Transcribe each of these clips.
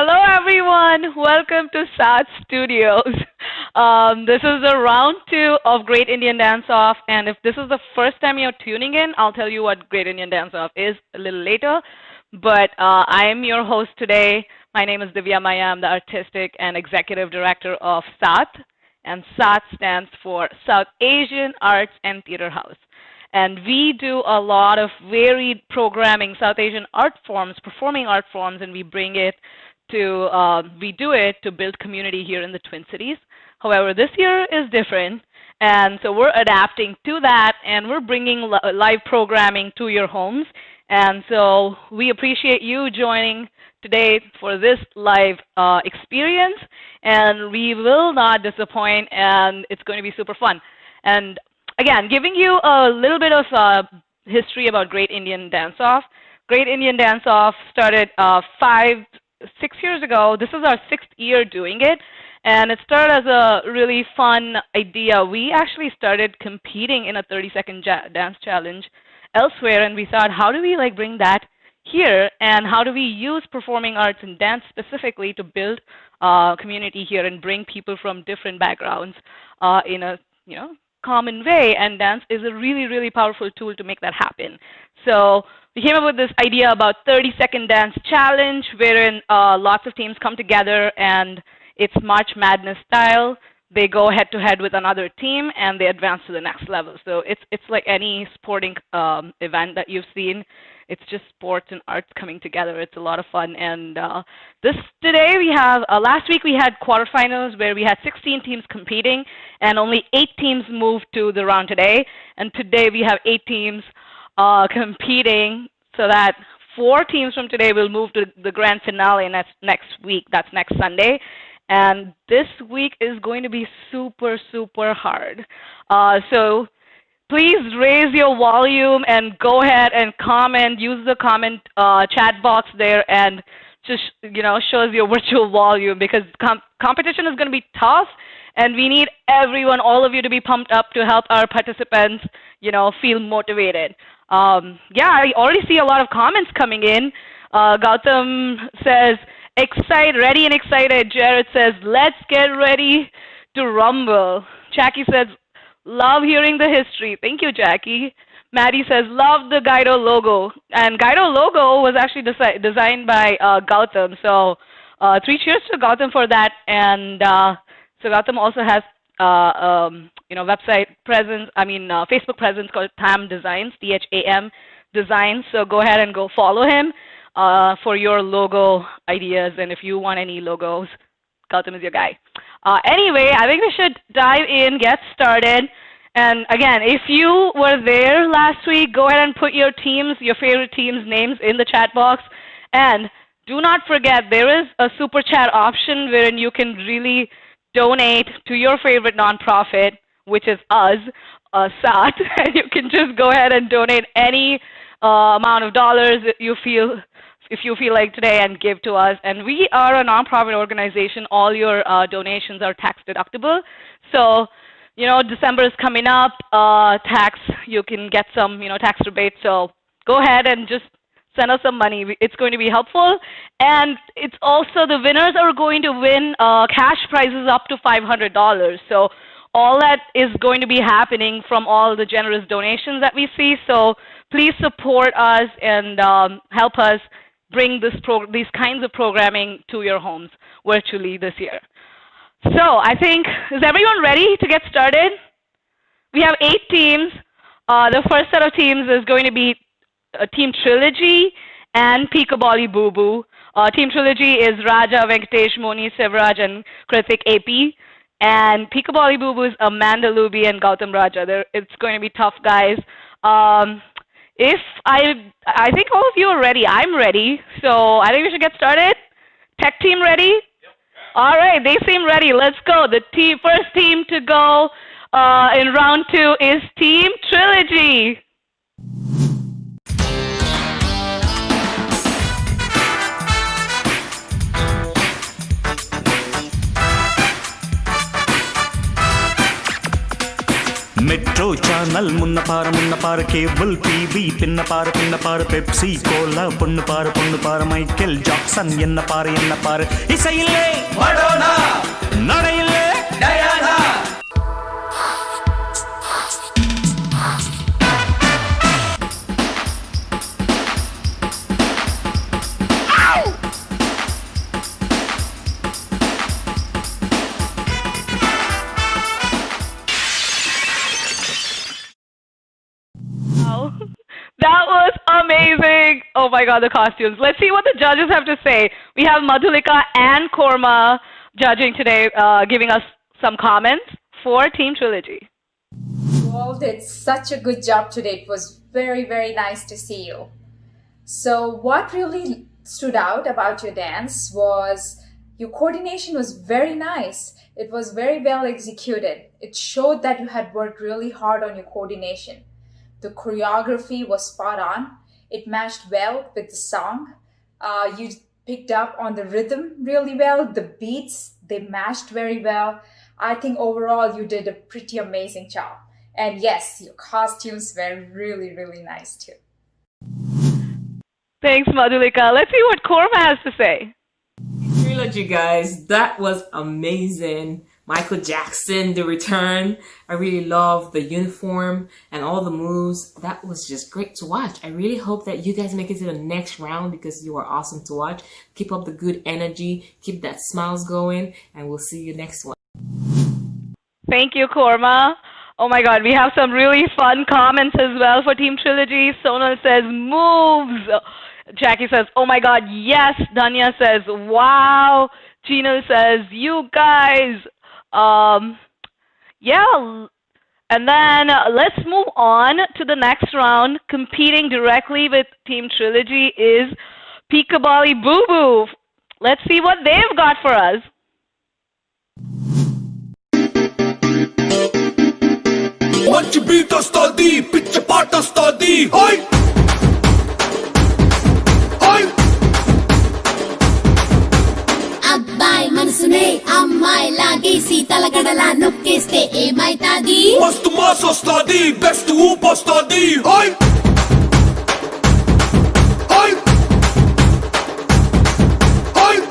Hello, everyone. Welcome to SAATH Studios. This is the round two of Great Indian Dance Off, and if this is the first time you're tuning in, I'll tell you what Great Indian Dance Off is a little later. But I am your host today. My name is Divya Maya. I'm the Artistic and Executive Director of SAATH, and SAATH stands for South Asian Arts and Theater House. And we do a lot of varied programming, South Asian art forms, performing art forms, and we do it to build community here in the Twin Cities. However, this year is different, and so we're adapting to that, and we're bringing live programming to your homes. And so we appreciate you joining today for this live experience, and we will not disappoint, and it's going to be super fun. And again, giving you a little bit of history about Great Indian Dance Off. Great Indian Dance Off started 6 years ago. This is our 6th year doing it, and it started as a really fun idea. We actually started competing in a 30-second dance challenge elsewhere, and we thought, how do we bring that here, and how do we use performing arts and dance specifically to build community here and bring people from different backgrounds in a common way, and dance is a really, really powerful tool to make that happen. So we came up with this idea about 30-second dance challenge, wherein lots of teams come together, and it's March Madness style. They go head-to-head with another team, and they advance to the next level. So it's like any sporting event that you've seen. It's just sports and arts coming together. It's a lot of fun. And today we have, last week we had quarterfinals where we had 16 teams competing, and only 8 teams moved to the round today. And today we have 8 teams competing, so that 4 teams from today will move to the grand finale next week. That's next Sunday. And this week is going to be super, super hard. So please raise your volume and go ahead and comment. Use the comment chat box there, and just shows your virtual volume, because competition is going to be tough, and we need everyone, all of you, to be pumped up to help our participants, feel motivated. Yeah, I already see a lot of comments coming in. Gautam says, ready and excited. Jared says, let's get ready to rumble. Jackie says, love hearing the history. Thank you, Jackie. Maddie says, love the GIDO logo. And GIDO logo was actually designed by Gautam. So 3 cheers to Gautam for that. And so Gautam also has website presence, Facebook presence called THAM Designs, THAM Designs. So go ahead and go follow him for your logo ideas. And if you want any logos, Gautam is your guy. Anyway, I think we should dive in, get started. And again, if you were there last week, go ahead and put your favorite teams' names in the chat box. And do not forget, there is a super chat option wherein you can really donate to your favorite nonprofit, which is us, SAATH. And you can just go ahead and donate any amount of dollars that you feel, if you feel like today, and give to us. And we are a nonprofit organization. All your donations are tax deductible. So, December is coming up. You can get some, tax rebates. So go ahead and just send us some money. It's going to be helpful. And it's also, the winners are going to win cash prizes up to $500. So all that is going to be happening from all the generous donations that we see. So please support us and help us bring these kinds of programming to your homes virtually this year. So I think, is everyone ready to get started? We have 8 teams. The first set of teams is going to be Team Trilogy and Peekabali Boo Boo. Team Trilogy is Raja, Venkatesh, Moni, Sivaraj, and Kritik AP. And Peekabali Boo Boo is Amanda Luby and Gautam Raja. It's going to be tough, guys. I think all of you are ready. I'm ready. So I think we should get started. Tech team ready? All right, they seem ready. Let's go. The first team to go in round 2 is Team Trilogy. Metro channel முன்ன பாரு cable TV பின்ன பாரு Pepsi Cola பொண்ணு பாரு Michael Jackson என்ன பாரு இசையிலே Madonna நடையிலே Diana. That was amazing. Oh my God, the costumes. Let's see what the judges have to say. We have Madhulika and Korma judging today, giving us some comments for Team Trilogy. You all did such a good job today. It was very, very nice to see you. So what really stood out about your dance was your coordination was very nice. It was very well executed. It showed that you had worked really hard on your coordination. The choreography was spot on. It matched well with the song. You picked up on the rhythm really well. The beats, they matched very well. I think overall you did a pretty amazing job. And yes, your costumes were really, really nice too. Thanks, Madhulika. Let's see what Korma has to say. Trilogy, guys, that was amazing. Michael Jackson, the return. I really love the uniform and all the moves. That was just great to watch. I really hope that you guys make it to the next round because you are awesome to watch. Keep up the good energy, keep that smiles going, and we'll see you next one. Thank you, Korma. Oh my God, we have some really fun comments as well for Team Trilogy. Sonal says, moves. Jackie says, oh my God, yes. Danya says, wow. Gino says, you guys. Yeah. And then let's move on to the next round. Competing directly with Team Trilogy is Peekabali Boo Boo. Let's see what they've got for us. మంచి beat వస్తోంది పిచ్చి పాట వస్తోంది హోయ్ హోయ్ అబ్బాయి మనసునే అమ్మాయి లాగేసి తలగడలా నొక్కేస్తే ఏమైతాది మస్తు మాస్ వస్తోంది బెస్ట్ ఊప్ వస్తోంది హోయ్ హోయ్ హోయ్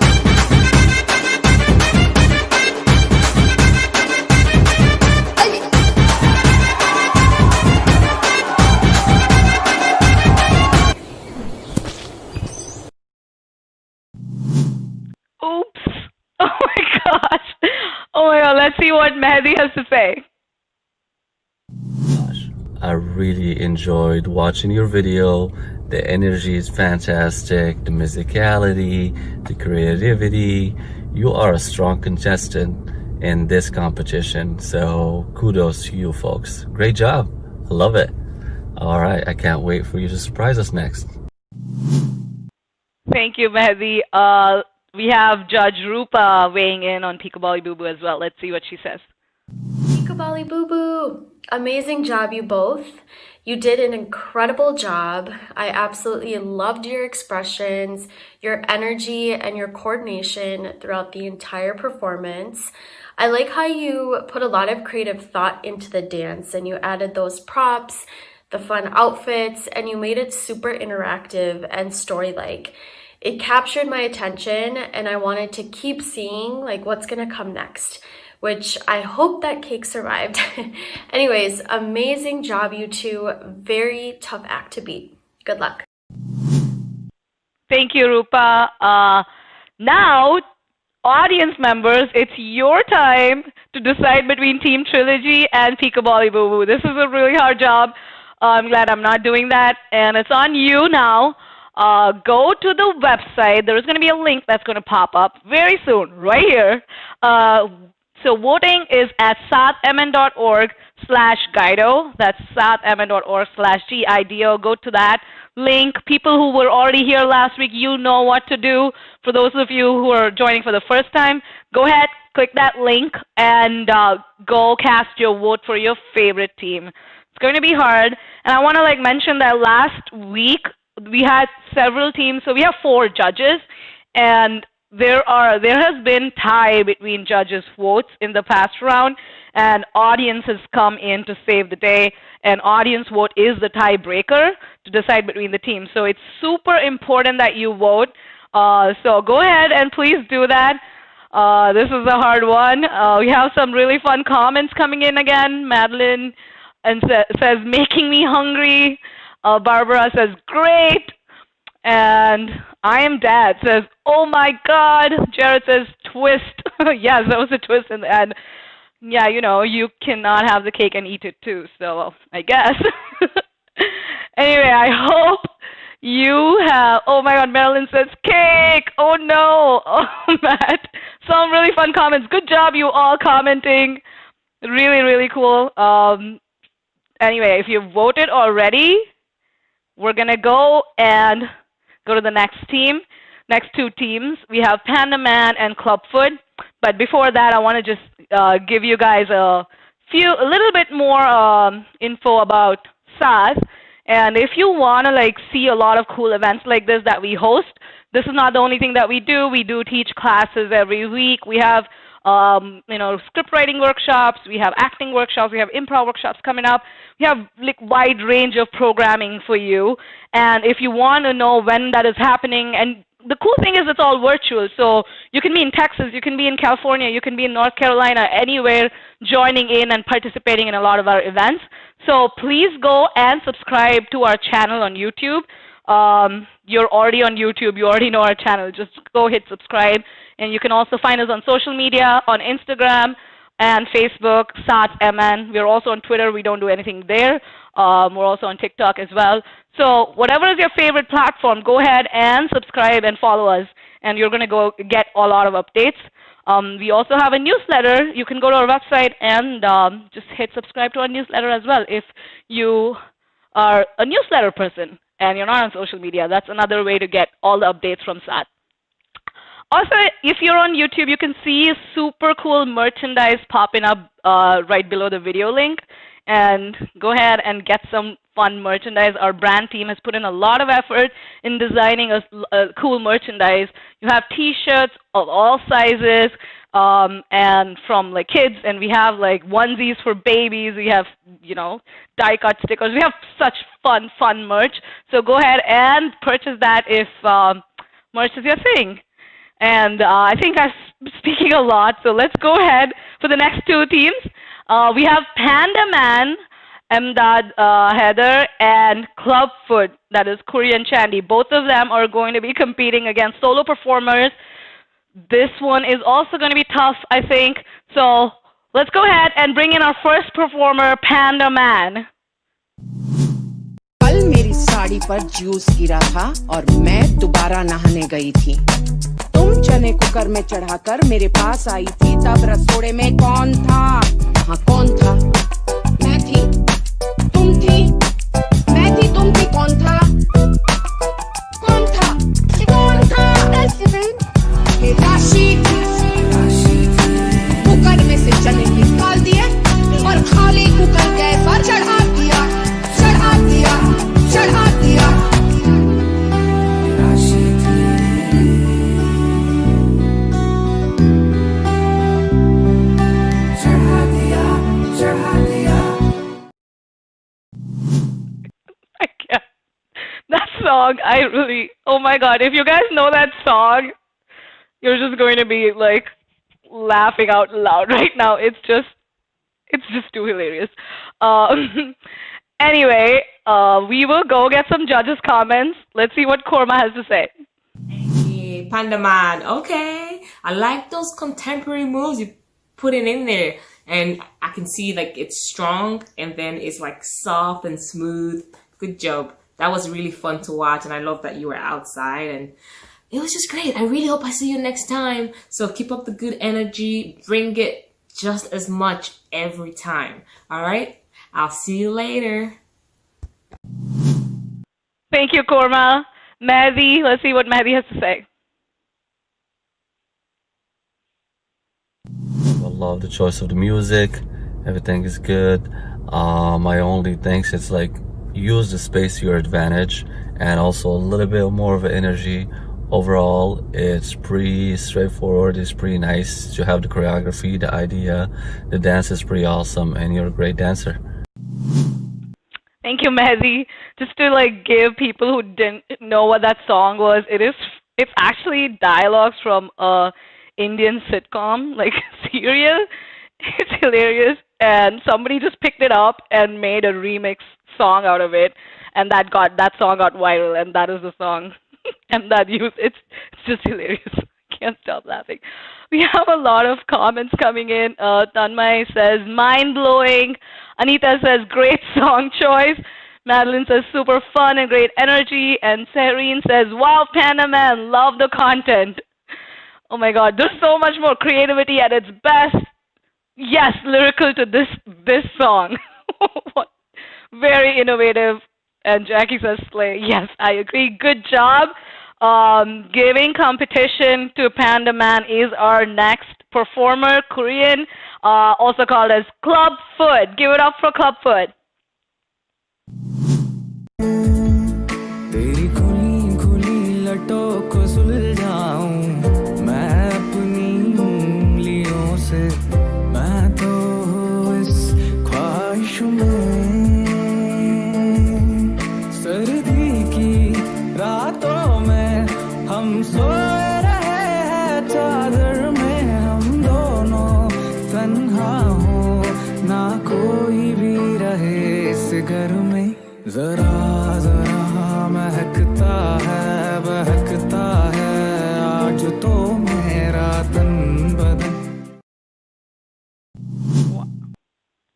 Oops. Oh my gosh. Oh my God. Let's see what Mehdi has to say. I really enjoyed watching your video. The energy is fantastic, the musicality, the creativity. You are a strong contestant in this competition, so kudos to you folks. Great job. I love it. All right, I can't wait for you to surprise us next. Thank you, Mehdi. We have Judge Rupa weighing in on Peekabali Boo Boo as well. Let's see what she says. Peekabali Boo Boo, amazing job, you both. You did an incredible job. I absolutely loved your expressions, your energy, and your coordination throughout the entire performance. I like how you put a lot of creative thought into the dance and you added those props, the fun outfits, and you made it super interactive and story-like. It captured my attention and I wanted to keep seeing like what's gonna come next, which I hope that cake survived. Anyways, amazing job, you two. Very tough act to beat. Good luck. Thank you, Rupa. Now, audience members, it's your time to decide between Team Trilogy and Peekabali Boo Boo. This is a really hard job. I'm glad I'm not doing that. And it's on you now. Go to the website. There's going to be a link that's going to pop up very soon, right here. So voting is at saathmn.org/GIDO. That's saathmn.org/GIDO. Go to that link. People who were already here last week, you know what to do. For those of you who are joining for the first time, go ahead, click that link, and go cast your vote for your favorite team. It's going to be hard. And I want to mention that last week, we had several teams. So we have 4 judges. And there has been tie between judges' votes in the past round, and audience has come in to save the day, and audience vote is the tiebreaker to decide between the teams. So it's super important that you vote. So go ahead and please do that. This is a hard one. We have some really fun comments coming in again. Madeline and says, making me hungry. Barbara says, great. And I am dad says, oh my God. Jared says, twist. Yes, that was a twist in the end. Yeah, you know, you cannot have the cake and eat it too. So I guess. Anyway, I hope you have, oh my God, Marilyn says cake. Oh no. Oh, Matt. Some really fun comments. Good job, you all commenting. Really, really cool. Anyway, if you voted already, we're going to go and go to the next team. Next two teams. We have Panda Man and Clubfoot. But before that, I want to just give you guys a little bit more info about SAATH. And if you want to like see a lot of cool events like this that we host, this is not the only thing that we do. We do teach classes every week. We have script writing workshops. We have acting workshops. We have improv workshops coming up. We have like wide range of programming for you. And if you want to know when that is happening, and the cool thing is it's all virtual. So you can be in Texas, you can be in California, you can be in North Carolina, anywhere, joining in and participating in a lot of our events. So please go and subscribe to our channel on YouTube. You're already on YouTube. You already know our channel. Just go hit subscribe. And you can also find us on social media, on Instagram and Facebook, SAATH MN. We're also on Twitter. We don't do anything there. We're also on TikTok as well. So whatever is your favorite platform, go ahead and subscribe and follow us. And you're going to go get a lot of updates. We also have a newsletter. You can go to our website and just hit subscribe to our newsletter as well. If you are a newsletter person and you're not on social media, that's another way to get all the updates from SAATH. Also, if you're on YouTube, you can see super cool merchandise popping up right below the video link. And go ahead and get some fun merchandise. Our brand team has put in a lot of effort in designing a cool merchandise. You have T-shirts of all sizes and from like kids, and we have like onesies for babies. We have, die-cut stickers. We have such fun merch. So go ahead and purchase that if merch is your thing. And I think I'm speaking a lot, so let's go ahead for the next two teams. We have Panda Man, Emdad Heather, and Clubfoot, that is Korean Chandy. Both of them are going to be competing against solo performers. This one is also going to be tough, I think. So let's go ahead and bring in our first performer, Panda Man. कल मेरी साड़ी पर juice गिरा था और मैं दोबारा नहाने गई थी। तुम चने कुकर में चढ़ाकर मेरे पास आई थी, तब रसोड़े में कौन था? हाँ कौन था? मैं थी, तुम थी, मैं थी, तुम थी, कौन था? कौन था? कौन था? ये राशि कुकर में से चने निकाल दिए और खाली कुकर गैस पर चढ़ा दिया, चढ़ा दिया, चढ़ा दिया। That song, oh my God, if you guys know that song, you're just going to be like laughing out loud right now. It's just too hilarious. Anyway, we will go get some judges' comments. Let's see what Korma has to say. Hey, Panda Man, okay. I like those contemporary moves you putting in there. And I can see like it's strong and then it's like soft and smooth. Good job. That was really fun to watch, and I love that you were outside, and it was just great. I really hope I see you next time. So keep up the good energy. Bring it just as much every time. All right? I'll see you later. Thank you, Korma. Mehdi, let's see what Mehdi has to say. I love the choice of the music. Everything is good. My only thanks is like use the space to your advantage, and also a little bit more of energy Overall, it's pretty straightforward. It's pretty nice to have the choreography, the idea. The dance is pretty awesome, and you're a great dancer. Thank you, Mehdi. Just to like give people who didn't know what that song was, it's actually dialogues from a Indian sitcom, like serial. It's hilarious, and somebody just picked it up and made a remix song out of it, and that song got viral, and that is the song, and it's just hilarious. I can't stop laughing. We have a lot of comments coming in. Tanmay says mind blowing. Anita says great song choice. Madeline says super fun and great energy, and Serene says wow, Panda Man, love the content. Oh my God, there's so much more creativity at its best. Yes, lyrical to this song. Very innovative. And Jackie says slay. Yes, I agree. Good job. Giving competition to Panda Man is our next performer, Korean, also called as Clubfoot. Give it up for Clubfoot. तेरी खुली खुली लटों को सुलझाऊं मैं अपनी उंगलियों से मैं तो इस ख्वाहिश में सर्दी की रातों में हम सोए रहे हैं चादर में हम दोनों तन्हा हो ना कोई भी रहे इस घर में जरा जरा महकता है बहकता है आज तो मेरा तन बदन.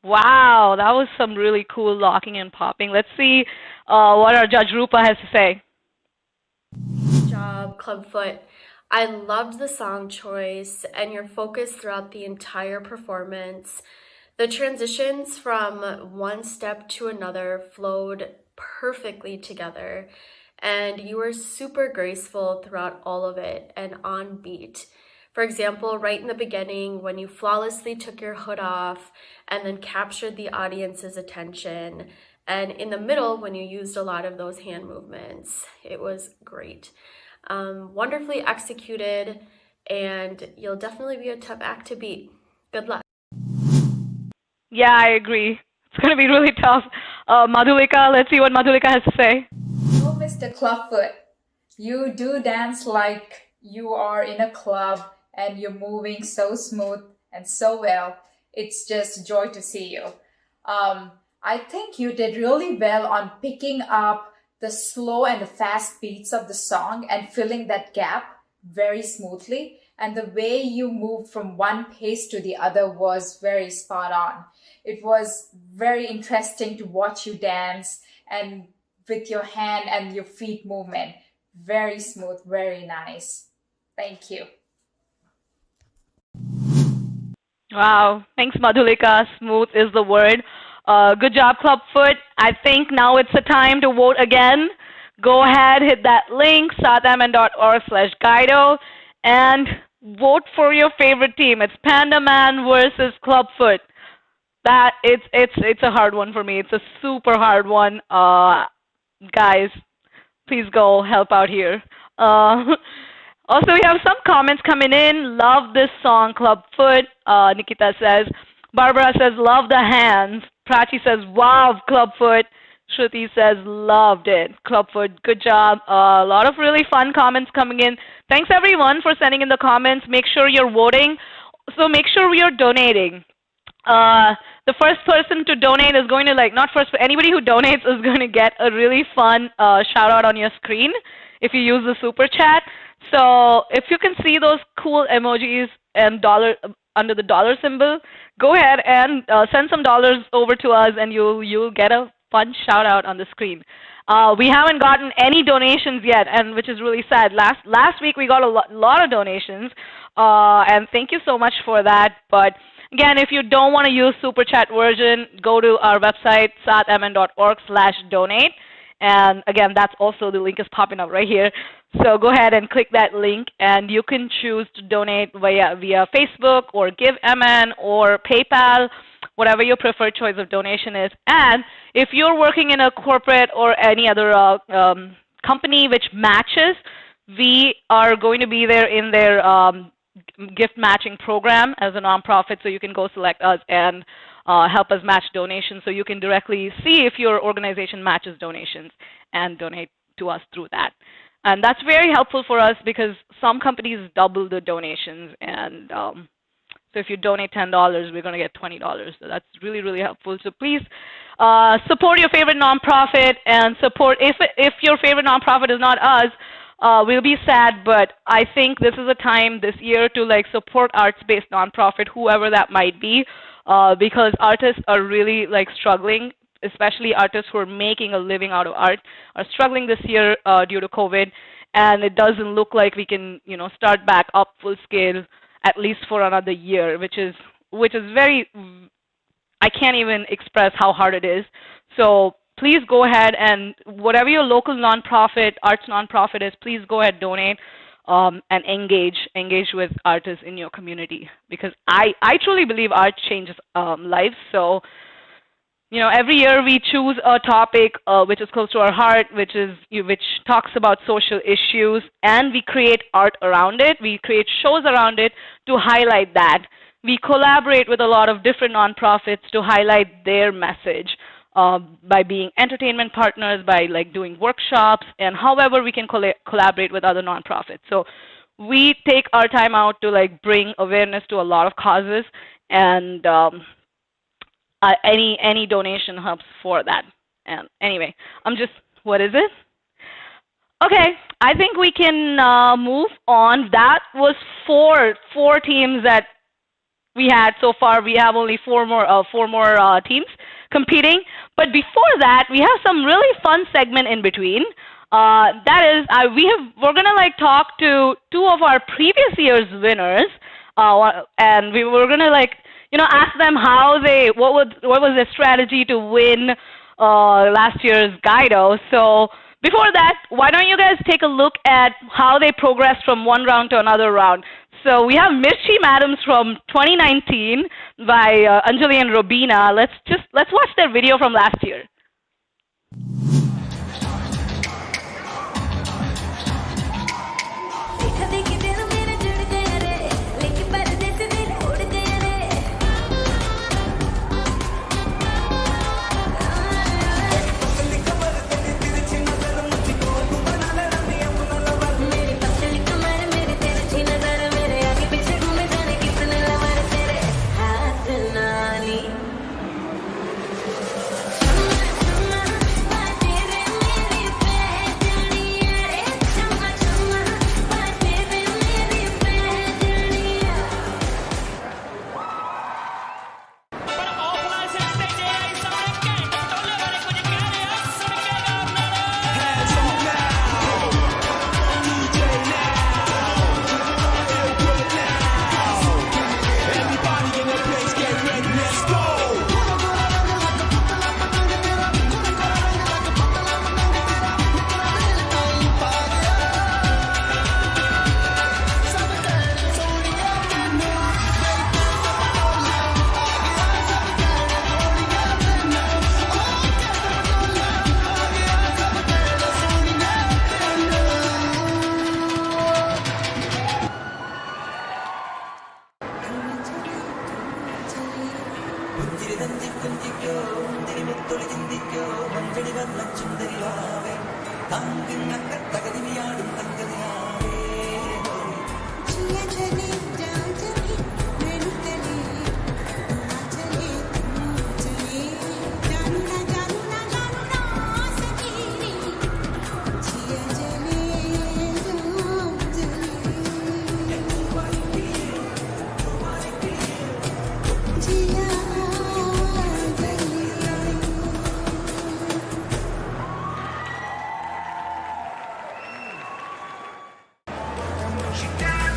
Wow, that was some really cool locking and popping. Let's see what our judge Rupa has to say. Good job, Clubfoot. I loved the song choice and your focus throughout the entire performance. The transitions from one step to another flowed perfectly together, and you were super graceful throughout all of it and on beat. For example, right in the beginning, when you flawlessly took your hood off and then captured the audience's attention, and in the middle, when you used a lot of those hand movements, it was great. Wonderfully executed, and you'll definitely be a tough act to beat. Good luck. Yeah, I agree. It's going to be really tough. Madhulika, let's see what Madhulika has to say. Oh, Mr. Clubfoot, you do dance like you are in a club and you're moving so smooth and so well. It's just joy to see you. I think you did really well on picking up the slow and the fast beats of the song and filling that gap very smoothly. And the way you moved from one pace to the other was very spot on. It was very interesting to watch you dance and with your hand and your feet movement. Very smooth, very nice. Thank you. Wow. Thanks, Madhulika. Smooth is the word. Good job, Clubfoot. I think now it's the time to vote again. Go ahead, hit that link, saathmn.org/GIDO, and vote for your favorite team. It's Panda Man versus Clubfoot. That it's a hard one for me. It's a super hard one. Guys, please go help out here. Also, we have some comments coming in. Love this song, Clubfoot. Nikita says. Barbara says, love the hands. Prachi says, wow, Clubfoot. Shruti says, loved it. Clubfoot, good job. A lot of really fun comments coming in. Thanks, everyone, for sending in the comments. Make sure you're voting. So make sure we are donating. The first person to donate is going to, not first, but anybody who donates is going to get a really fun shout out on your screen if you use the super chat. So if you can see those cool emojis and under the dollar symbol, go ahead and send some dollars over to us, and you'll get a fun shout out on the screen. We haven't gotten any donations yet, and which is really sad. Last week we got a lot of donations, and thank you so much for that. But again, if you don't want to use super chat version, go to our website saathmn.org/donate. And again, that's also, the link is popping up right here. So go ahead and click that link, and you can choose to donate via Facebook or GiveMN or PayPal, whatever your preferred choice of donation is. And if you're working in a corporate or any other company which matches, We are going to be there in their gift matching program as a nonprofit, so you can go select us and help us match donations, so you can directly see if your organization matches donations and donate to us through that. And that's very helpful for us because some companies double the donations, and so if you donate $10, we're going to get $20. So that's really, really helpful. So please support your favorite nonprofit, and support, if your favorite nonprofit is not us, we'll be sad, but I think this is a time this year to like support arts-based nonprofit, whoever that might be, because artists are really like struggling, especially artists who are making a living out of art are struggling this year due to COVID, and it doesn't look like we can, start back up full scale at least for another year, which is very, I can't even express how hard it is. So please go ahead, and whatever your local nonprofit, arts nonprofit is, please go ahead, donate, and engage with artists in your community, because I truly believe art changes lives. So every year we choose a topic which is close to our heart, which talks about social issues, and we create art around it. We create shows around it to highlight that. We collaborate with a lot of different nonprofits to highlight their message by being entertainment partners, by like doing workshops, and however we can collaborate with other nonprofits. So we take our time out to like bring awareness to a lot of causes, and any donation helps for that. And anyway, what is it? Okay, I think we can move on. That was four teams that we had so far. We have only four more teams competing. But before that, we have some really fun segment in between. That is, we're gonna like talk to two of our previous year's winners, and we were gonna like ask them what was their strategy to win last year's GIDO. So before that, why don't you guys take a look at how they progressed from one round to another round. So we have Mirchi Madams from 2019 by Anjali and Robina. Let's watch their video from last year.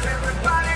Everybody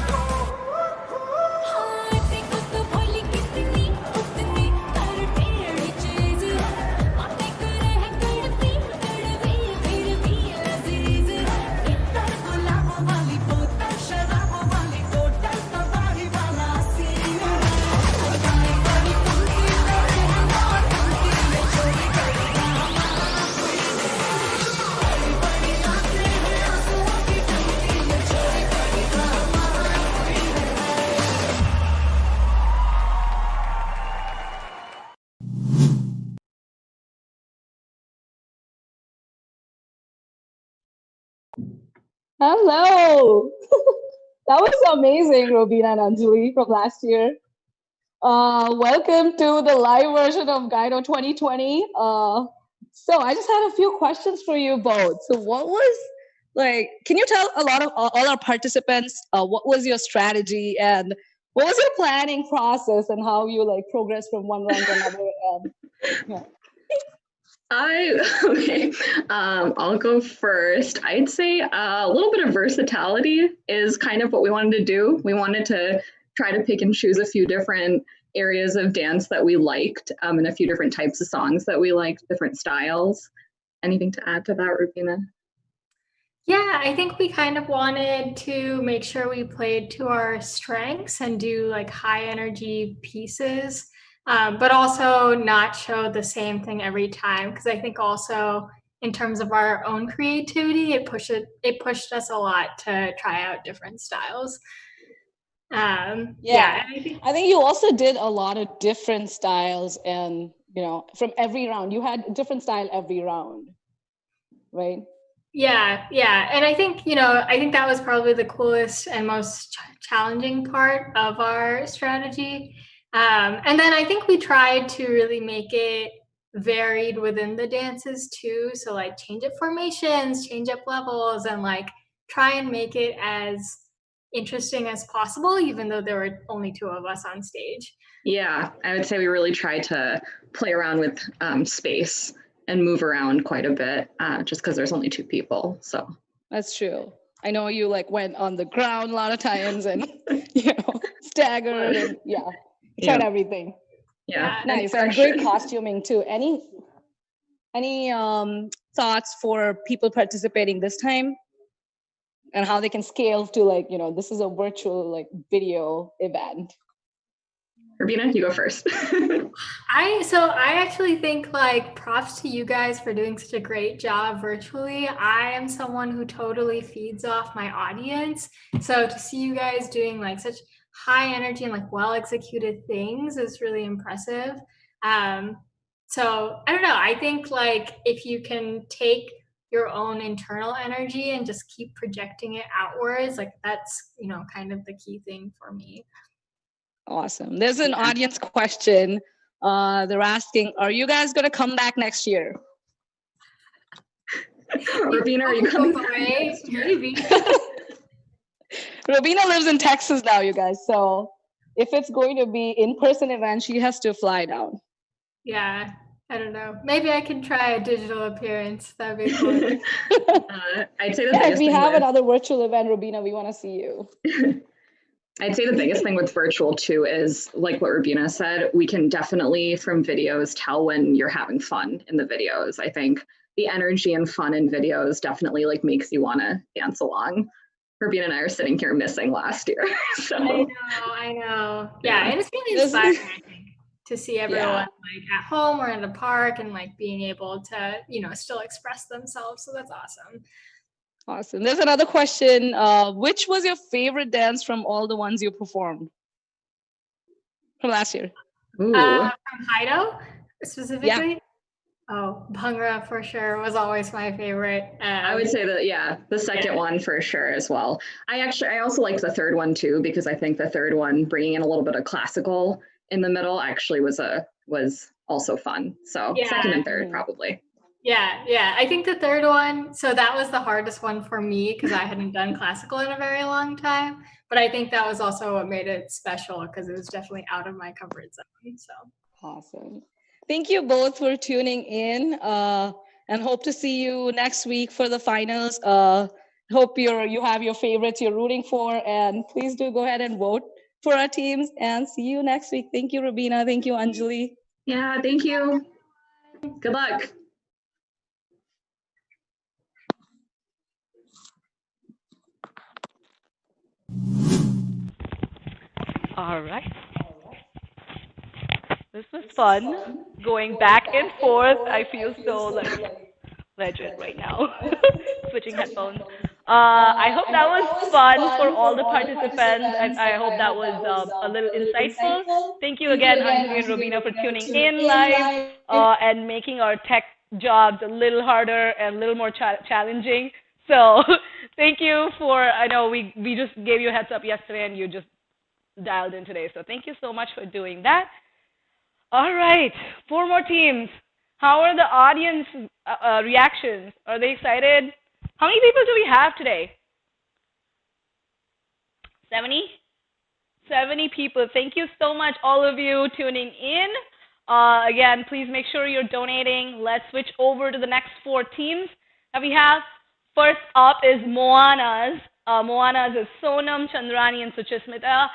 Hello. That was amazing, Robina and Anjali from last year. Welcome to the live version of GIDO 2020. So I just had a few questions for you both. So what was like, can you tell a lot of all our participants what was your strategy and what was your planning process and how you like progress from one round to another? Yeah. Okay. I'll go first. I'd say a little bit of versatility is kind of what we wanted to do. We wanted to try to pick and choose a few different areas of dance that we liked, and a few different types of songs that we liked, different styles. Anything to add to that, Rubina? Yeah, I think we kind of wanted to make sure we played to our strengths and do like high energy pieces, but also not show the same thing every time. Because I think also in terms of our own creativity, it pushed us a lot to try out different styles. Yeah, I think you also did a lot of different styles, and from every round, you had a different style every round, right? Yeah, and I think that was probably the coolest and most challenging part of our strategy. And then I think we tried to really make it varied within the dances too. So like change up formations, change up levels, and like try and make it as interesting as possible, even though there were only two of us on stage. Yeah, I would say we really tried to play around with space and move around quite a bit, just because there's only two people. So that's true. I know you like went on the ground a lot of times and staggered and tried everything. Yeah, nice. And great costuming too. Any thoughts for people participating this time and how they can scale to like this is a virtual like video event? Rubina, you go first. I actually think like props to you guys for doing such a great job virtually. I am someone who totally feeds off my audience. So to see you guys doing like such high energy and like well executed things is really impressive. So I don't know. I think like if you can take your own internal energy and just keep projecting it outwards, like that's kind of the key thing for me. Awesome. There's an audience question. They're asking, are you guys going to come back next year? Rubina, are you coming back next year? Maybe. Rubina lives in Texas now, you guys. So if it's going to be in-person event, she has to fly down. Yeah, I don't know. Maybe I can try a digital appearance. That'd be cool. I'd say if we have another virtual event, Rubina, we want to see you. I'd say the biggest thing with virtual too is like what Rubina said, we can definitely from videos tell when you're having fun in the videos. I think the energy and fun in videos definitely like makes you want to dance along. Rubina and I are sitting here missing last year. So. I know. Yeah, and it's really inspiring, I think, to see everyone like at home or in the park and like being able to, still express themselves. So that's awesome. Awesome. There's another question. Which was your favorite dance from all the ones you performed from last year? From GIDO specifically? Yeah. Oh, Bhangra for sure was always my favorite. I would say that, the second one for sure as well. I also liked the third one too, because I think the third one, bringing in a little bit of classical in the middle actually was also fun. So second and third probably. Yeah. I think the third one, so that was the hardest one for me because I hadn't done classical in a very long time. But I think that was also what made it special because it was definitely out of my comfort zone. So awesome. Thank you both for tuning in and hope to see you next week for the finals. Hope you have your favorites you're rooting for, and please do go ahead and vote for our teams and see you next week. Thank you, Rubina. Thank you, Anjali. Yeah, thank you. Good luck. All right. This was fun. Going back and forth. I feel so like legit right now. Switching headphones. I hope that was fun for all the participants. I hope that was a little insightful. Thank you again, Anjali and Rubina, for tuning in live and making our tech jobs a little harder and a little more challenging. So Thank you for, I know we just gave you a heads up yesterday and you just dialed in today. So thank you so much for doing that. All right, 4 more teams. How are the audience reactions? Are they excited? How many people do we have today? 70? 70 people. Thank you so much, all of you tuning in. Again, please make sure you're donating. Let's switch over to the next 4 teams that we have. First up is Moana's. Moana's is Sonam, Chandrani, and Suchismita.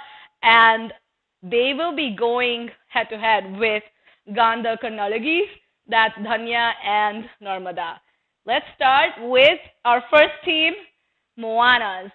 And they will be going head-to-head with Ganda Karnalagis. That's Dhanya and Narmada. Let's start with our first team, Moana's.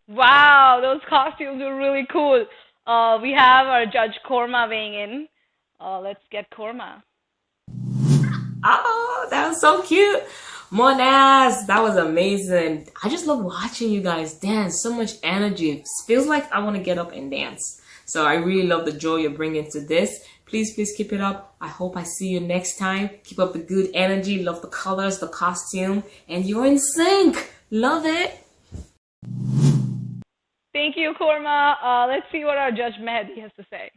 Wow, those costumes are really cool. We have our judge Korma weighing in. Let's get Korma. Oh, that was so cute. Monaz, that was amazing. I just love watching you guys dance. So much energy. It feels like I want to get up and dance. So I really love the joy you're bringing to this. Please keep it up. I hope I see you next time. Keep up the good energy. Love the colors, the costume, and you're in sync. Love it. Thank you, Korma. Let's see what our judge Mehdi has to say.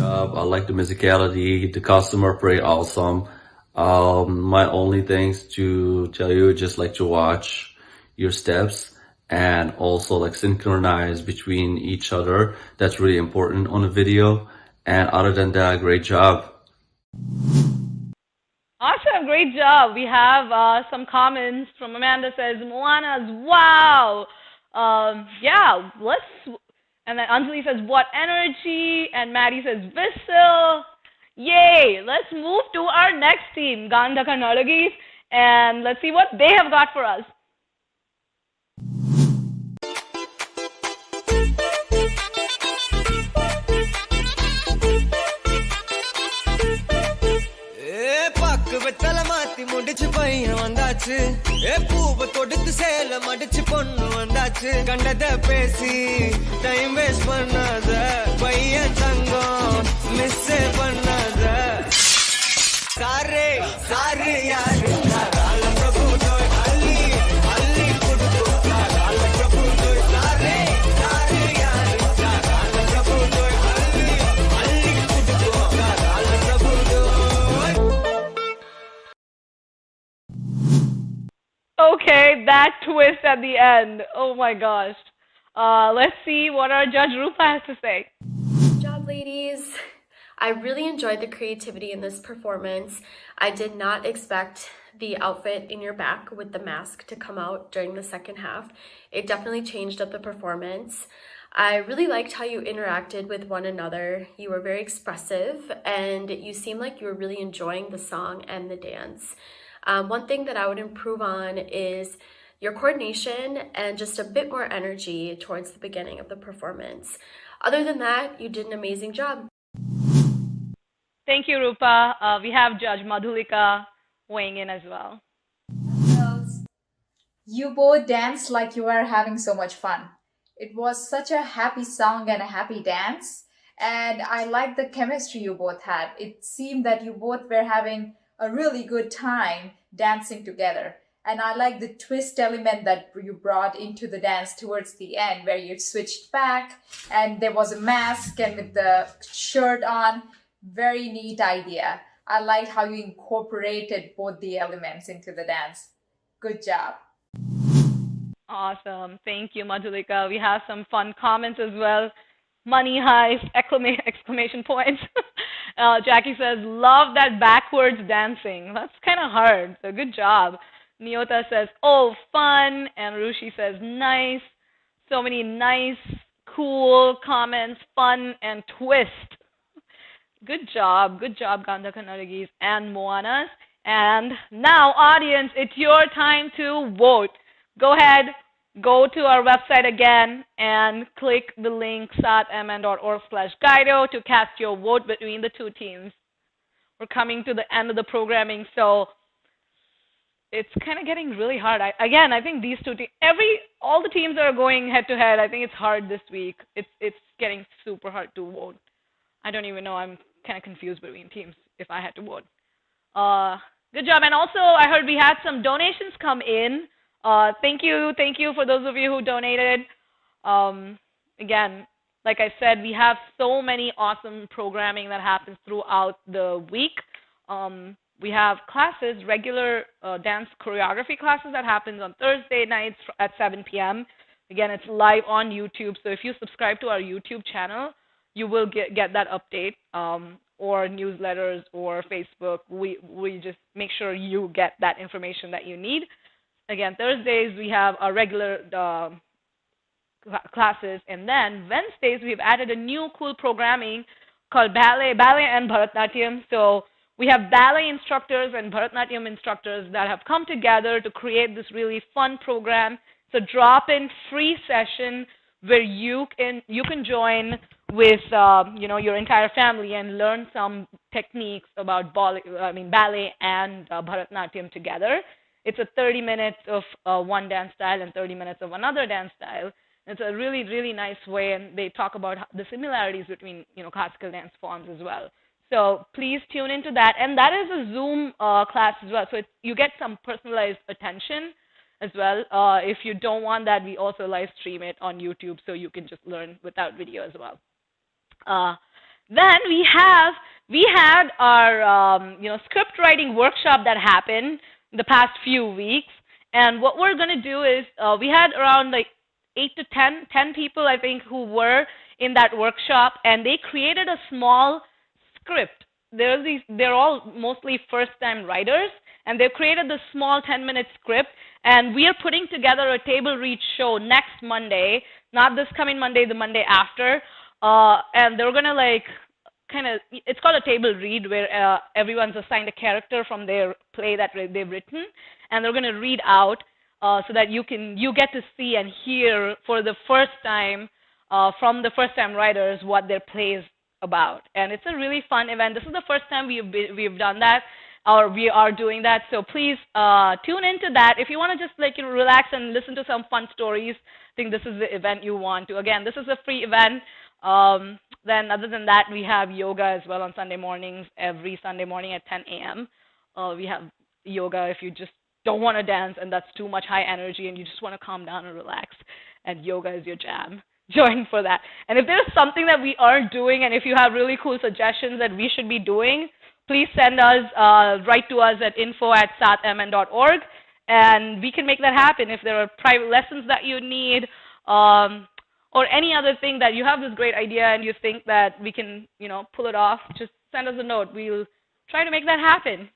I like the musicality. The costume are pretty awesome. My only things to tell you, just like to watch your steps and also like synchronize between each other. That's really important on a video. And other than that, great job. Awesome, great job. We have some comments from Amanda says, Moana's, wow. Yeah, and then Anjali says, what energy? And Maddie says, Whistle. Yay, let's move to our next team, Ganda Karnalagis, and let's see what they have got for us. முடிச்சு பையன் வந்தாச்சு பூவை தொடுத்து சேல மடிச்சு பொண்ணு வந்தாச்சு கண்டத பேசி டைம் வேஸ்ட் பண்ணாத பையன் தங்கம் மிஸ் பண்ணாத சாரே சாரு யாரு பிரபு ஜோய் அள்ளி அள்ளி குடுத்து பிரபு ஜோய் சாரே சாரு யாரு பிரபு ஜோய் அள்ளி அள்ளி குடுத்து பிரபு Joy. Okay, that twist at the end. Oh my gosh. Let's see what our judge Rupa has to say. Good job, ladies. I really enjoyed the creativity in this performance. I did not expect the outfit in your back with the mask to come out during the second half. It definitely changed up the performance. I really liked how you interacted with one another. You were very expressive and you seemed like you were really enjoying the song and the dance. One thing that I would improve on is your coordination and just a bit more energy towards the beginning of the performance. Other than that, you did an amazing job. Thank you, Rupa. We have Judge Madhulika weighing in as well. Girls, you both danced like you were having so much fun. It was such a happy song and a happy dance. And I liked the chemistry you both had. It seemed that you both were having a really good time dancing together. And I like the twist element that you brought into the dance towards the end, where you switched back and there was a mask and with the shirt on. Very neat idea. I liked how you incorporated both the elements into the dance. Good job. Awesome. Thank you, Madhulika. We have some fun comments as well. Money highs, exclamation points. Jackie says, love that backwards dancing. That's kind of hard, so good job. Nyota says, oh, fun. And Rushi says, nice. So many nice, cool comments, fun, and twist. Good job, Gandha Kannadagis and Moanas. And now, audience, it's your time to vote. Go ahead, go to our website again and click the link saathmn.org/GIDO to cast your vote between the two teams. We're coming to the end of the programming, so it's kind of getting really hard. Again, I think these two teams, all the teams that are going head to head, I think it's hard this week. It's getting super hard to vote. I don't even know. I'm kind of confused between teams if I had to vote. Good job. And also, I heard we had some donations come in. Thank you for those of you who donated. Again, like I said, we have so many awesome programming that happens throughout the week. We have classes, regular dance choreography classes that happens on Thursday nights at 7 p.m. Again, it's live on YouTube. So if you subscribe to our YouTube channel, you will get that update, or newsletters or Facebook. We just make sure you get that information that you need. Again, Thursdays we have our regular classes, and then Wednesdays we've added a new cool programming called ballet and Bharatnatyam. So we have ballet instructors and Bharatnatyam instructors that have come together to create this really fun program. It's a drop-in free session where you can join with your entire family and learn some techniques about ballet and Bharatnatyam together. It's a 30 minutes of one dance style and 30 minutes of another dance style. It's a really, really nice way, and they talk about the similarities between classical dance forms as well. So please tune into that, and that is a Zoom class as well. So you get some personalized attention as well. If you don't want that, we also live stream it on YouTube, so you can just learn without video as well. Then we had our script writing workshop that happened the past few weeks, and what we're going to do is we had around like 8 to 10 people, I think, who were in that workshop, and they created a small script. They're all mostly first-time writers, and they've created this small 10-minute script, and we are putting together a table read show next Monday, not this coming Monday, the Monday after, and they're going to it's called a table read, where everyone's assigned a character from their play that they've written, and they're going to read out so that you get to see and hear for the first time from the first-time writers what their play is about. And it's a really fun event. This is the first time we've done that, or we are doing that. So please tune into that. If you want to just relax and listen to some fun stories, I think this is the event you want to. Again, this is a free event. Then other than that, we have yoga as well on Sunday mornings, every Sunday morning at 10 a.m. We have yoga if you just don't want to dance and that's too much high energy and you just want to calm down and relax, and yoga is your jam. Join for that. And if there's something that we aren't doing, and if you have really cool suggestions that we should be doing, please send us, write to us at info@saathmn.org, and we can make that happen. If there are private lessons that you need, or any other thing that you have this great idea and you think that we can, pull it off, just send us a note. We'll try to make that happen.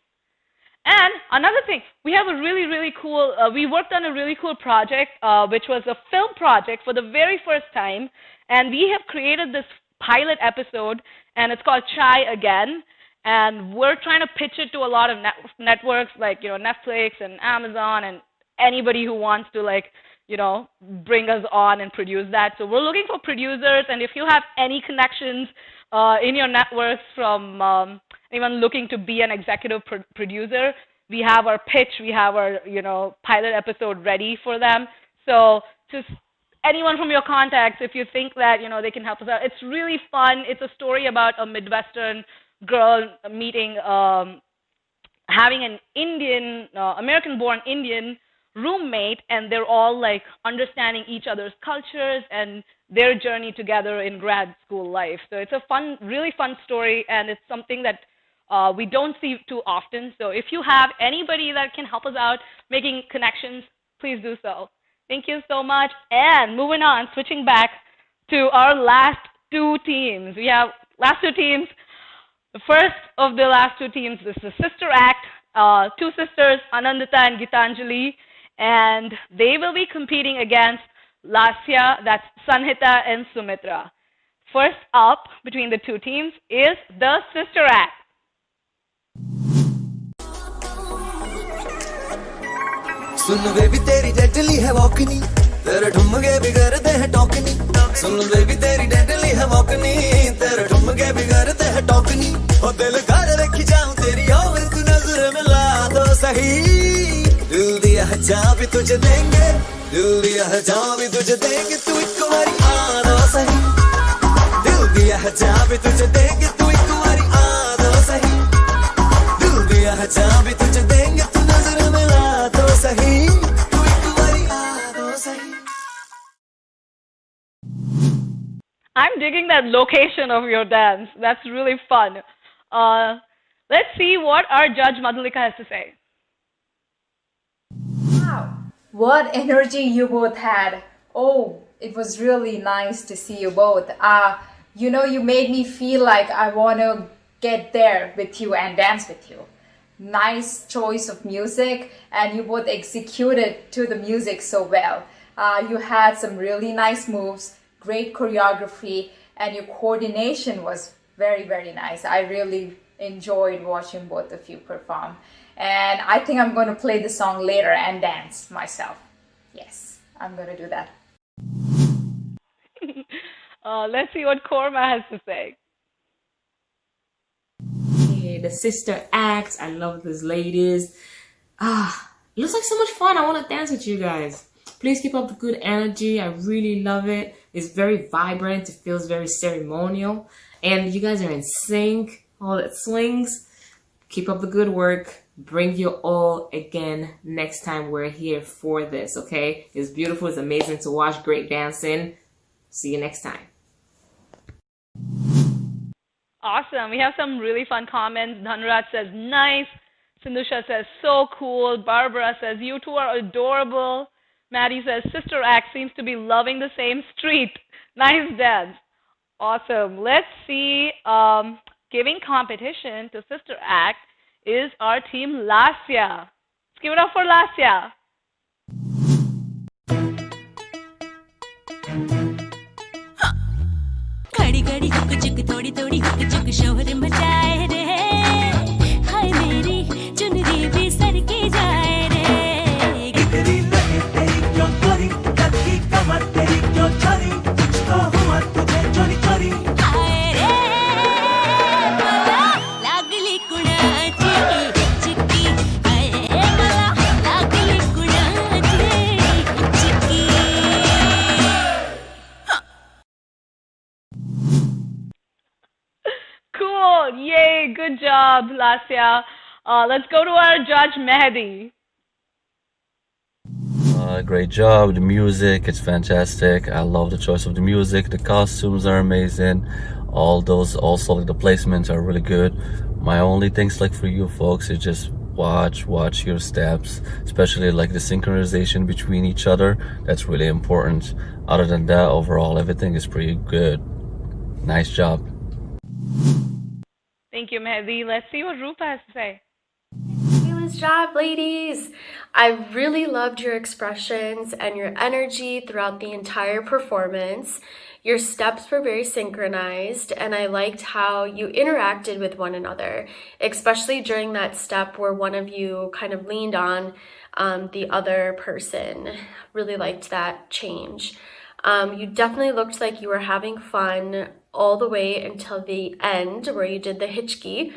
And another thing, we have a really, really cool, we worked on a really cool project, which was a film project for the very first time. And we have created this pilot episode, and it's called Chai Again. And we're trying to pitch it to a lot of networks like, Netflix and Amazon and anybody who wants to, bring us on and produce that. So we're looking for producers, and if you have any connections in your networks from anyone looking to be an executive producer, we have our pitch, we have our pilot episode ready for them. So just anyone from your contacts, if you think that they can help us out, it's really fun. It's a story about a Midwestern girl meeting, having an Indian, American-born Indian roommate, and they're all understanding each other's cultures and their journey together in grad school life. So it's a really fun story, and it's something that we don't see too often. So if you have anybody that can help us out making connections, please do so. Thank you so much. And moving on, switching back to our last two teams. We have last two teams. The first of the last two teams is the Sister Act, two sisters, Anandita and Gitanjali, and they will be competing against Lasya, that's Sanhita and Sumitra. First up between the two teams is the sister act. Soon baby तेरी deadly है वॉकनी तेरे ठुमके बिगड़ते हैं टॉकनी सुन baby तेरी deadly है वॉकनी तेरे ठुमके बिगड़ते हैं टॉकनी ओ दिल कर रखी जाऊं तेरी और तू नजर मिला दो सही दिल दिया है जहाँ भी तुझे देंगे दिल दिया है जहाँ भी तुझे देंगे तू एक बारी आ दो सही दिल दिया है जहाँ भी तुझे देंगे तू एक बारी आ दो सही दिल दिया है जहाँ भी तुझे देंगे तू नजर मिला दो सही तू एक बारी आ दो सही I'm digging that location of your dance. That's really fun. Let's see what our judge Madhulika has to say. Wow, what energy you both had. Oh, it was really nice to see you both. You made me feel like I want to get there with you and dance with you. Nice choice of music, and you both executed to the music so well. You had some really nice moves, great choreography, and your coordination was very, very nice. I really enjoyed watching both of you perform. And I think I'm going to play the song later and dance myself. Yes, I'm going to do that. Let's see what Korma has to say. Hey, the sister acts. I love these ladies. It looks like so much fun. I want to dance with you guys. Please keep up the good energy. I really love it. It's very vibrant. It feels very ceremonial. And you guys are in sync. All that swings. Keep up the good work. Bring you all again next time we're here for this, okay? It's beautiful. It's amazing to watch. Great dancing. See you next time. Awesome. We have some really fun comments. Dhanraj says, nice. Sindusha says, so cool. Barbara says, you two are adorable. Maddie says, sister act seems to be loving the same street. Nice dance. Awesome. Let's see. Giving competition to sister act is our team Lasya. Let's give it up for Lasya. घड़ी घड़ी hook चुक थोड़ी थोड़ी hook चुक शोर मचाए रे हाय मेरी चुनरी भी सर की जाए रे कितनी लगी तेरी क्यों चोरी लगी कमर तेरी क्यों चोरी कुछ तो हुआ तुझे चोरी चोरी हाय रे मला लागली कुणाची चिक्की हाय मला लागली कुणाची चिक्की Cool. Yay. Good job, Lasya. Let's go to our judge, Mehdi. Great job. The music, it's fantastic. I love the choice of the music. The costumes are amazing. All those, also like the placements are really good. My only things like for you folks is just watch your steps, especially like the synchronization between each other. That's really important. Other than that, overall, everything is pretty good. Nice job. Thank you, Mehdi. Let's see what Rupa has to say. Fabulous job, ladies. I really loved your expressions and your energy throughout the entire performance. Your steps were very synchronized, and I liked how you interacted with one another, especially during that step where one of you kind of leaned on the other person. Really liked that change. You definitely looked like you were having fun all the way until the end where you did the hitchki.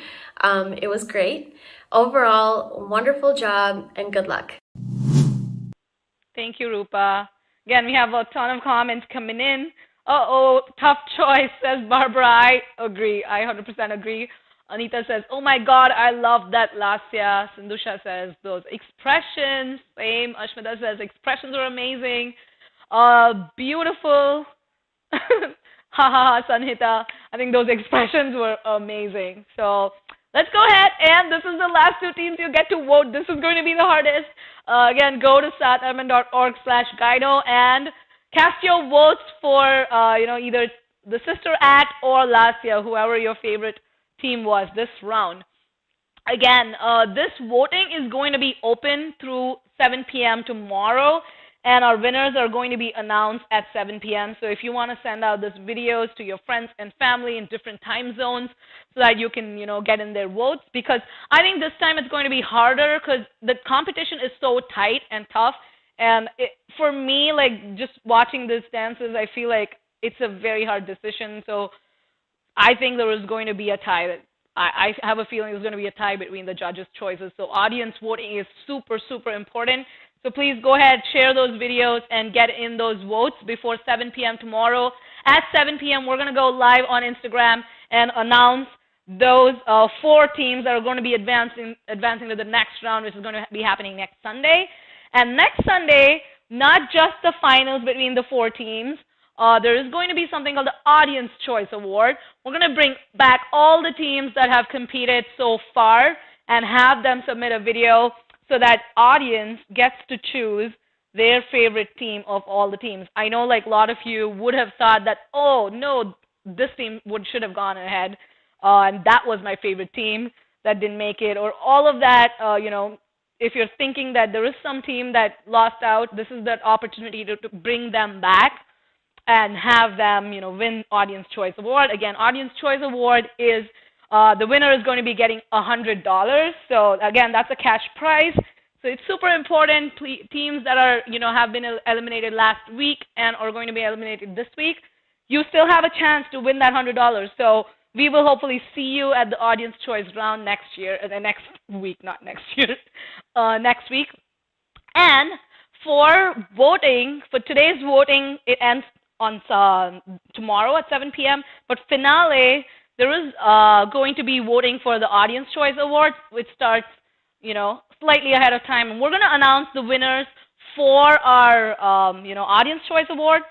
It was great. Overall, wonderful job and good luck. Thank you, Rupa. Again, we have a ton of comments coming in. Uh-oh, tough choice, says Barbara. I agree. I 100% agree. Anita says, oh my God, I love that Lasya. Sindusha says, those expressions. Same. Ashmita says, expressions are amazing. Beautiful. Ha ha ha, Sanhita. I think those expressions were amazing. So let's go ahead, and this is the last two teams you get to vote. This is going to be the hardest. Again, go to saathmn.org/GIDO and cast your votes for either the sister act or Lasya, whoever your favorite team was this round. Again, this voting is going to be open through 7 p.m. tomorrow, and our winners are going to be announced at 7 p.m. So if you want to send out these videos to your friends and family in different time zones so that you can, get in their votes, because I think this time it's going to be harder because the competition is so tight and tough. And for me, like just watching these dances, I feel like it's a very hard decision. So I think there is going to be a tie. I have a feeling there's going to be a tie between the judges' choices. So audience voting is super, super important. So please go ahead, share those videos, and get in those votes before 7 p.m. tomorrow. At 7 p.m., we're going to go live on Instagram and announce those 4 teams that are going to be advancing to the next round, which is going to be happening next Sunday. And next Sunday, not just the finals between the 4 teams, there is going to be something called the Audience Choice Award. We're going to bring back all the teams that have competed so far and have them submit a video so that audience gets to choose their favorite team of all the teams. I know like a lot of you would have thought that, oh, no, this team should have gone ahead, and that was my favorite team that didn't make it, or all of that, if you're thinking that there is some team that lost out, this is that opportunity to bring them back and have them, win Audience Choice Award. Again, Audience Choice Award is, the winner is going to be getting $100. So again, that's a cash prize. So it's super important. Teams that are, have been eliminated last week and are going to be eliminated this week, you still have a chance to win that $100. So we will hopefully see you at the Audience Choice round next year, next week, not next year, next week. And for voting, for today's voting, it ends on tomorrow at 7 p.m. But finale, there is going to be voting for the Audience Choice Award, which starts, slightly ahead of time. And we're going to announce the winners for our, Audience Choice Award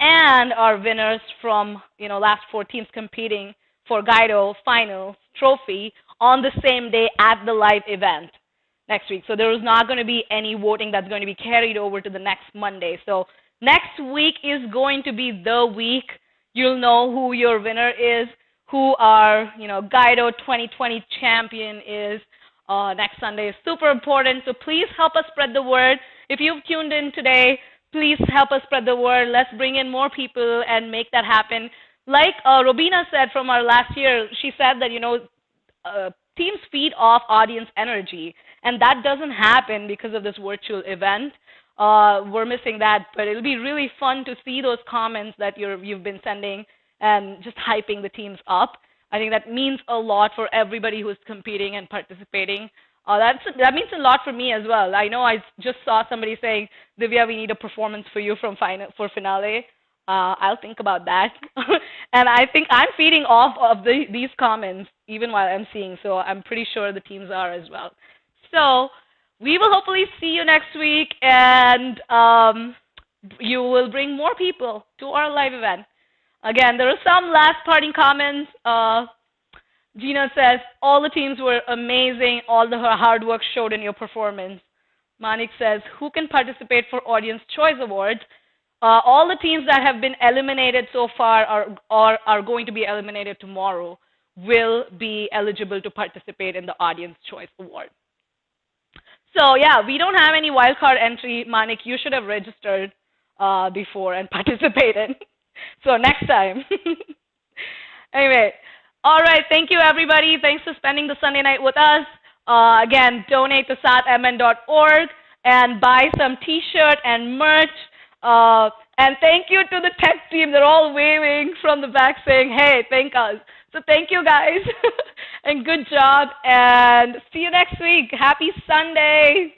and our winners from, last 4 teams competing for GIDO Finals Trophy on the same day at the live event next week. So there is not going to be any voting that's going to be carried over to the next Monday. So next week is going to be the week you'll know who your winner is, who our, GIDO 2020 champion is. Next Sunday is super important. So please help us spread the word. If you've tuned in today, please help us spread the word. Let's bring in more people and make that happen. Like Robina said from our last year, she said that, teams feed off audience energy, and that doesn't happen because of this virtual event. We're missing that, but it'll be really fun to see those comments that you've been sending and just hyping the teams up. I think that means a lot for everybody who's competing and participating. That means a lot for me as well. I know I just saw somebody saying, Divya, we need a performance for you for finale. I'll think about that. And I think I'm feeding off of these comments even while I'm seeing, so I'm pretty sure the teams are as well. So we will hopefully see you next week, and you will bring more people to our live event. Again, there are some last parting comments. Gina says, all the teams were amazing. All the hard work showed in your performance. Manik says, who can participate for Audience Choice Awards? All the teams that have been eliminated so far are going to be eliminated tomorrow will be eligible to participate in the Audience Choice Award. So yeah, we don't have any wildcard entry. Manik, you should have registered before and participated. So next time. Anyway, all right, thank you everybody. Thanks for spending the Sunday night with us. Again, donate to saathmn.org and buy some t-shirt and merch. And thank you to the tech team. They're all waving from the back saying, hey, thank us. So thank you guys and good job, and see you next week. Happy Sunday.